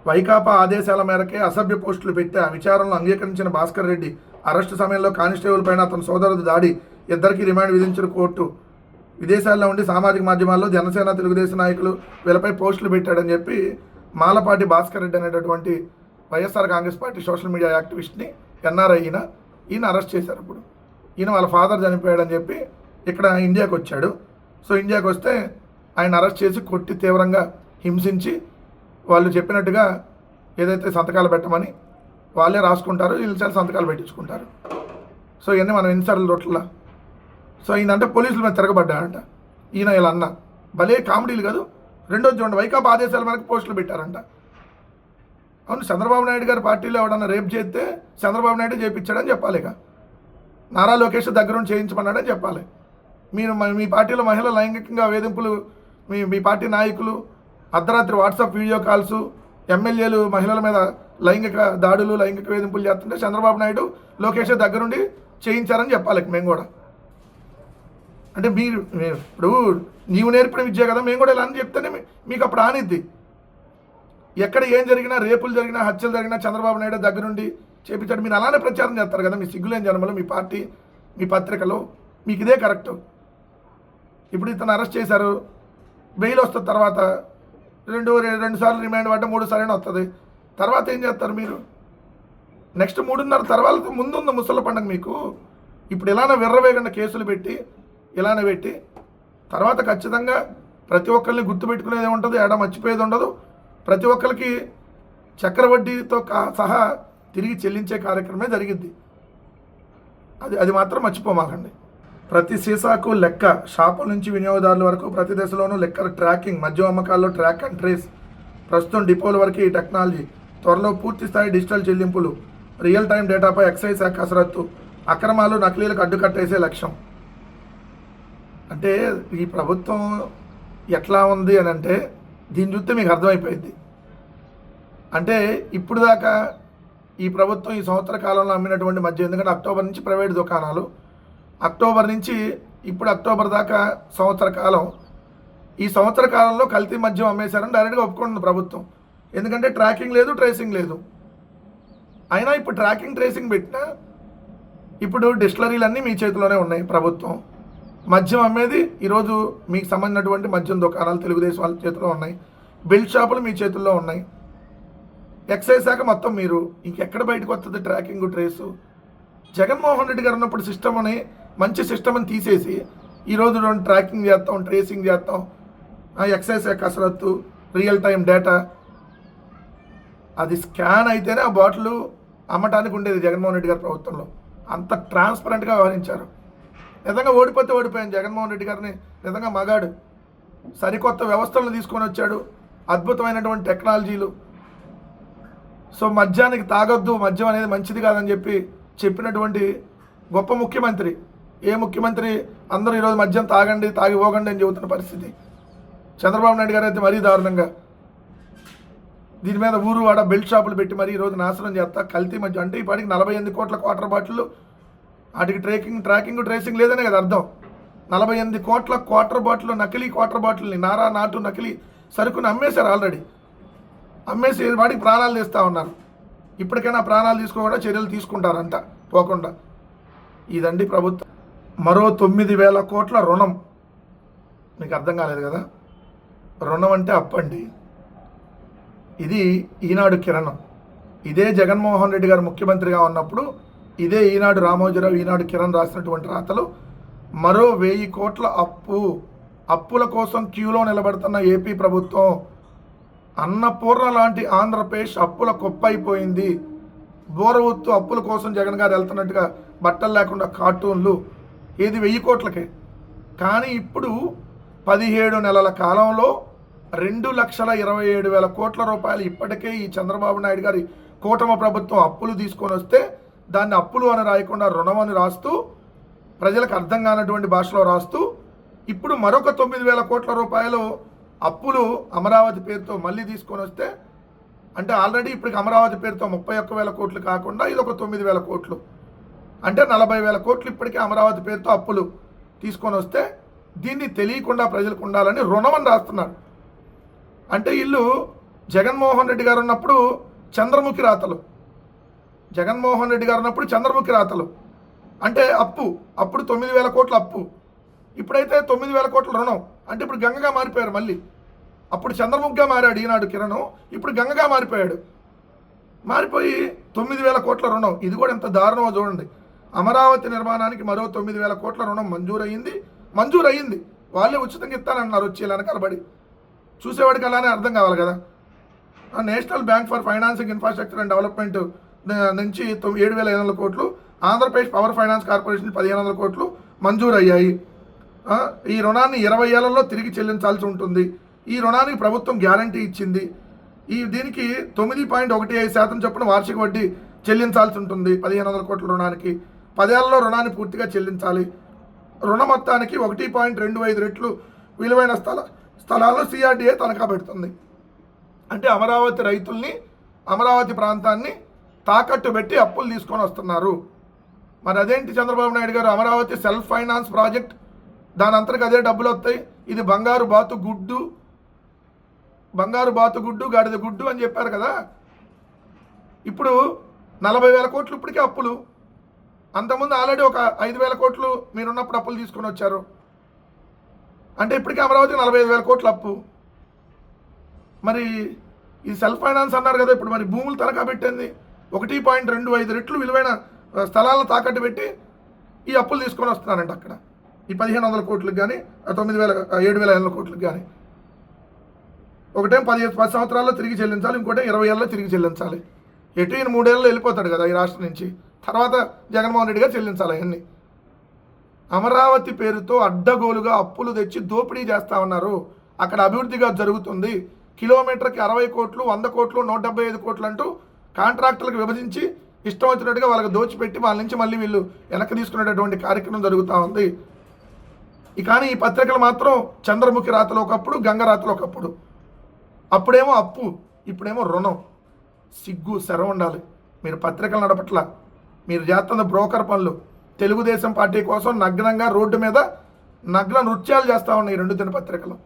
వైకాపా ఆదేశాల మేరకే అసభ్య పోస్టులు పెట్టా విచారణలో అంగీకరించిన భాస్కర్ రెడ్డి అరెస్టు సమయంలో కానిస్టేబుల్ పైన అతని సోదరుడు దాడి, ఇద్దరికి రిమాండ్ విధించిన కోర్టు. విదేశాల్లో ఉండి సామాజిక మాధ్యమాల్లో జనసేన తెలుగుదేశం నాయకులు వీళ్ళపై పోస్టులు పెట్టాడని చెప్పి మాలపాటి భాస్కర్ రెడ్డి అనేటటువంటి YSR Congress Party social media యాక్టివిస్ట్ని ఎన్ఆర్ఐ ఈయన అరెస్ట్ చేశారు. ఇప్పుడు ఈయన వాళ్ళ ఫాదర్ చనిపోయాడని చెప్పి ఇక్కడ ఇండియాకి వచ్చాడు. సో ఇండియాకి వస్తే ఆయన అరెస్ట్ చేసి కొట్టి తీవ్రంగా హింసించి వాళ్ళు చెప్పినట్టుగా ఏదైతే సంతకాలు పెట్టమని వాళ్ళే రాసుకుంటారు, వీళ్ళు చాలా సంతకాలు పెట్టించుకుంటారు. సో ఇవన్నీ మనం ఎన్నిసార్లు రొట్ల. సో ఈయనంటే పోలీసుల మీద తిరగబడ్డాడంట. ఈయన ఇలా అన్న భలే కామెడీలు కాదు. రెండోది చూడండి, వైకాపా ఆదేశాల మేరకు పోస్టులు పెట్టారంట. అవును, చంద్రబాబు నాయుడు గారి పార్టీలో ఎవడన్నా రేపు చేస్తే చంద్రబాబు నాయుడు చేయించాడని చెప్పాలి. ఇక నారా లోకేష్ దగ్గరుండి చేయించమన్నాడని చెప్పాలి. మీరు మీ పార్టీలో మహిళల లైంగికంగా వేధింపులు, మీ పార్టీ నాయకులు అర్ధరాత్రి వాట్సాప్ వీడియో కాల్స్, ఎమ్మెల్యేలు మహిళల మీద లైంగిక దాడులు, లైంగిక వేధింపులు చేస్తుంటే చంద్రబాబు నాయుడు లోకేష్ దగ్గరుండి చేయించారని చెప్పాలి మేము కూడా. అంటే మీరు ఇప్పుడు నీవు నేర్పిన విద్య కదా, మేము కూడా ఇలా అని చెప్తేనే మీకు అప్పుడు ఆనిద్ది. ఎక్కడ ఏం జరిగినా, రేపులు జరిగినా, హత్యలు జరిగినా చంద్రబాబు నాయుడు దగ్గరుండి చేపించాడు. మీరు అలానే ప్రచారం చేస్తారు కదా, మీ సిగ్గులేని జన్మలో, మీ పార్టీ, మీ పత్రికలో మీకు ఇదే కరెక్ట్. ఇప్పుడు ఇతను అరెస్ట్ చేశారు, బెయిల్ వస్తుంది, తర్వాత రెండు సార్లు రిమాండ్ పడ్డ 3 సార్లు వస్తుంది. తర్వాత ఏం చేస్తారు మీరు? నెక్స్ట్ 3.5 తర్వాత ముందున్న ముసళ్ళ పండుగ మీకు. ఇప్పుడు ఇలానే విర్రవేగండ కేసులు పెట్టి ఇలానే పెట్టి తర్వాత ఖచ్చితంగా ప్రతి ఒక్కరిని గుర్తుపెట్టుకునేది ఉంటుంది, ఏడా మర్చిపోయేది ఉండదు. ప్రతి ఒక్కరికి చక్రవడ్డీతో సహా తిరిగి చెల్లించే కార్యక్రమమే జరిగిద్ది. అది మాత్రం మర్చిపోమాకండి. ప్రతి సీసాకు లెక్క, షాపుల నుంచి వినియోగదారుల వరకు ప్రతి దశలోనూ లెక్కల ట్రాకింగ్, మద్యం అమ్మకాల్లో ట్రాక్ అండ్ ట్రేస్. ప్రస్తుతం డిపోల వరకు ఈ టెక్నాలజీ, త్వరలో పూర్తి స్థాయి డిజిటల్ చెల్లింపులు, రియల్ టైం డేటాపై ఎక్సైజ్ శాఖ కసరత్తు, అక్రమాలు నకిలీలకు అడ్డుకట్టేసే లక్ష్యం. అంటే ఈ ప్రభుత్వం ఎట్లా ఉంది అని అంటే దీన్ని చూస్తే మీకు అర్థమైపోయింది. అంటే ఇప్పుడు దాకా ఈ ప్రభుత్వం ఈ సంవత్సర కాలంలో అమ్మినటువంటి మద్యం, ఎందుకంటే అక్టోబర్ నుంచి ప్రైవేట్ దుకాణాలు, అక్టోబర్ నుంచి ఇప్పుడు అక్టోబర్ దాకా సంవత్సర కాలం, ఈ సంవత్సర కాలంలో కల్తీ మద్యం అమ్మేశారని డైరెక్ట్గా ఒప్పుకుంటుంది ప్రభుత్వం. ఎందుకంటే ట్రాకింగ్ లేదు, ట్రేసింగ్ లేదు. అయినా ఇప్పుడు ట్రాకింగ్ ట్రేసింగ్ పెట్టినా ఇప్పుడు డిస్టిలరీలన్నీ మీ చేతిలోనే ఉన్నాయి. ప్రభుత్వం మద్యం అమ్మేది ఈరోజు మీకు సంబంధించినటువంటి మద్యం దుకాణాలు తెలుగుదేశం వాళ్ళ చేతిలో ఉన్నాయి, బిల్ షాపులు మీ చేతుల్లో ఉన్నాయి, ఎక్సైజ్ శాఖ మొత్తం మీరు. ఇంకెక్కడ బయటకు వస్తుంది ట్రాకింగ్ ట్రేసు? జగన్మోహన్ రెడ్డి గారు ఉన్నప్పుడు సిస్టమ్ అని, మంచి సిస్టమ్ అని తీసేసి ఈరోజు ట్రాకింగ్ చేస్తాం, ట్రేసింగ్ చేస్తాం, ఎక్సైజ్ శాఖ కసరత్తు, రియల్ టైం డేటా. అది స్కాన్ అయితేనే ఆ బాటిల్ అమ్మటానికి ఉండేది జగన్మోహన్ రెడ్డి గారి ప్రభుత్వంలో. అంత ట్రాన్స్పరెంట్గా వ్యవహరించారు. నిజంగా ఓడిపోతే ఓడిపోయాను జగన్మోహన్ రెడ్డి గారిని. నిజంగా మగాడు. సరికొత్త వ్యవస్థలను తీసుకొని వచ్చాడు, అద్భుతమైనటువంటి టెక్నాలజీలు. సో మద్యానికి తాగొద్దు, మద్యం అనేది మంచిది కాదని చెప్పినటువంటి గొప్ప ముఖ్యమంత్రి. ఏ ముఖ్యమంత్రి అందరూ ఈరోజు మద్యం తాగండి, తాగి పోగండి అని చెబుతున్న పరిస్థితి. చంద్రబాబు నాయుడు గారు అయితే మరీ దారుణంగా దీని మీద ఊరు వాడ బెల్ట్ షాపులు పెట్టి మరీ ఈరోజు నాశనం చేస్తా కల్తీ మద్యం. అంటే ఈ పాటికి 48 కోట్ల క్వార్టర్ బాటిల్, వాటికి ట్రాకింగ్ ట్రేసింగ్ లేదనే కదా అర్థం. 48 కోట్ల క్వార్టర్ బాటిల్, నకిలీ క్వార్టర్ బాటిల్ని, నారా నాటు నకిలీ సరుకుని అమ్మేశారు ఆల్రెడీ. అమ్మేసి వాడికి ప్రాణాలు తీస్తూ ఉన్నారు. ఇప్పటికైనా ప్రాణాలు తీసుకోకుండా చర్యలు తీసుకుంటారంట పోకుండా. ఇదండి ప్రభుత్వం. మరో 9,000 కోట్ల రుణం. మీకు అర్థం కాలేదు కదా, రుణం అంటే అప్పండి. ఇది ఈనాడు కిరణం. ఇదే జగన్మోహన్ రెడ్డి గారు ముఖ్యమంత్రిగా ఉన్నప్పుడు ఇదే ఈనాడు రామోజీరావు, ఈనాడు కిరణ్ రాసినటువంటి రాతలు. మరో 1000 కోట్ల అప్పుల కోసం క్యూలో నిలబడుతున్న ఏపీ ప్రభుత్వం. అన్నపూర్ణ లాంటి ఆంధ్రప్రదేశ్ అప్పుల కుప్పైపోయింది. బోరవత్తు అప్పుల కోసం జగన్ గారు వెళ్తున్నట్టుగా బట్టలు లేకుండా కార్టూన్లు. ఏది 1000 కోట్లకే. కానీ ఇప్పుడు 17 నెలల కాలంలో 2,27,000 కోట్ల రూపాయలు ఇప్పటికే ఈ చంద్రబాబు నాయుడు గారి కూటమి ప్రభుత్వం అప్పులు తీసుకొని వస్తే దాన్ని అప్పులు అని రాయకుండా రుణం అని రాస్తూ, ప్రజలకు అర్థం కానటువంటి భాషలో రాస్తూ, ఇప్పుడు మరొక 9,000 కోట్ల రూపాయలు అప్పులు అమరావతి పేరుతో మళ్ళీ తీసుకొని వస్తే, అంటే ఆల్రెడీ ఇప్పటికి అమరావతి పేరుతో 31,000 కోట్లు కాకుండా ఇది ఒక 9,000 కోట్లు, అంటే 40,000 కోట్లు ఇప్పటికే అమరావతి పేరుతో అప్పులు తీసుకొని వస్తే దీన్ని తెలియకుండా ప్రజలకు ఉండాలని రుణం అని రాస్తున్నారు. అంటే వీళ్ళు జగన్మోహన్ రెడ్డి గారు ఉన్నప్పుడు చంద్రముఖి రాతలు, జగన్మోహన్ రెడ్డి గారు ఉన్నప్పుడు చంద్రముఖి రాతలు అంటే అప్పు, అప్పుడు 9,000 కోట్ల అప్పు, ఇప్పుడైతే 9,000 కోట్ల రుణం. అంటే ఇప్పుడు గంగగా మారిపోయారు మళ్ళీ. అప్పుడు చంద్రముఖిగా మారాడు ఈనాడు కిరణ్, ఇప్పుడు గంగగా మారిపోయాడు. మారిపోయి 9,000 కోట్ల రుణం. ఇది కూడా ఎంత దారుణమో చూడండి. అమరావతి నిర్మాణానికి మరో 9,000 కోట్ల రుణం మంజూరయ్యింది. వాళ్ళే ఉచితంగా ఇస్తానన్నారు వచ్చి వెనకాలబడి. చూసేవాడికి అలానే అర్థం కావాలి కదా. National bank for financing infrastructure and development నుంచి 7,500 కోట్లు, ఆంధ్రప్రదేశ్ పవర్ ఫైనాన్స్ కార్పొరేషన్ 1,500 కోట్లు మంజూరయ్యాయి. ఈ రుణాన్ని 20 ఏళ్లలో తిరిగి చెల్లించాల్సి ఉంటుంది. ఈ రుణానికి ప్రభుత్వం గ్యారంటీ ఇచ్చింది. దీనికి 9.15% చొప్పున వార్షిక వడ్డీ చెల్లించాల్సి ఉంటుంది. 1,500 కోట్ల రుణానికి 10 ఏళ్లలో రుణాన్ని పూర్తిగా చెల్లించాలి. రుణ మొత్తానికి 1.25 రెట్లు విలువైన స్థలాలను సిఆర్డీఏ తనఖా పెడుతుంది. అంటే అమరావతి రైతుల్ని, అమరావతి ప్రాంతాన్ని తాకట్టు పెట్టి అప్పులు తీసుకొని వస్తున్నారు. మరి అదేంటి చంద్రబాబు నాయుడు గారు, అమరావతి సెల్ఫ్ ఫైనాన్స్ ప్రాజెక్ట్, దాని అంతటికి అదే డబ్బులు వస్తాయి, ఇది బంగారు బాతు గుడ్డు గాడిద గుడ్డు అని చెప్పారు కదా. ఇప్పుడు 40,000 కోట్లు ఇప్పటికే అప్పులు. అంతకుముందు ఆల్రెడీ ఒక 5,000 కోట్లు మీరున్నప్పుడు అప్పులు తీసుకొని వచ్చారు. అంటే ఇప్పటికే అమరావతికి 45,000 కోట్ల అప్పు. మరి ఇది సెల్ఫ్ ఫైనాన్స్ అన్నారు కదా, ఇప్పుడు మరి భూములు తనఖా పెట్టింది 1.25 రెట్లు విలువైన స్థలాలను తాకట్టు పెట్టి ఈ అప్పులు తీసుకొని వస్తున్నారంట అక్కడ. ఈ 1,500 కోట్లకు కానీ 7,500 కోట్లకు కానీ ఒకటేం 10 సంవత్సరాల్లో తిరిగి చెల్లించాలి, ఇంకోటే 20 ఏళ్ళలో తిరిగి చెల్లించాలి. ఎటు ఈయన 3 ఏళ్ళలో వెళ్ళిపోతాడు కదా ఈ రాష్ట్రం నుంచి, తర్వాత జగన్మోహన్ రెడ్డి గారు చెల్లించాలి అవన్నీ. అమరావతి పేరుతో అడ్డగోలుగా అప్పులు తెచ్చి దోపిడీ చేస్తూ ఉన్నారు. అక్కడ అభివృద్ధిగా జరుగుతుంది. కిలోమీటర్కి 60 కోట్లు, 100 కోట్లు, 175 కోట్లు అంటూ కాంట్రాక్టర్లకు విభజించి ఇష్టం వచ్చినట్టుగా వాళ్ళకి దోచిపెట్టి వాళ్ళ నుంచి మళ్ళీ వీళ్ళు వెనక్కి తీసుకునేటటువంటి కార్యక్రమం జరుగుతూ ఉంది. కానీ ఈ పత్రికలు మాత్రం చంద్రముఖి రాతలు ఒకప్పుడు, గంగ రాతలు ఒకప్పుడు. అప్పుడేమో అప్పు, ఇప్పుడేమో రుణం. సిగ్గు శరం ఉండాలి. మీరు పత్రికలు నడపట్ల, మీరు చేస్తున్న బ్రోకర్ పనులు. తెలుగుదేశం పార్టీ కోసం నగ్నంగా రోడ్డు మీద నగ్న నృత్యాలు చేస్తూ ఉన్నాయి 2 దినపత్రికలు.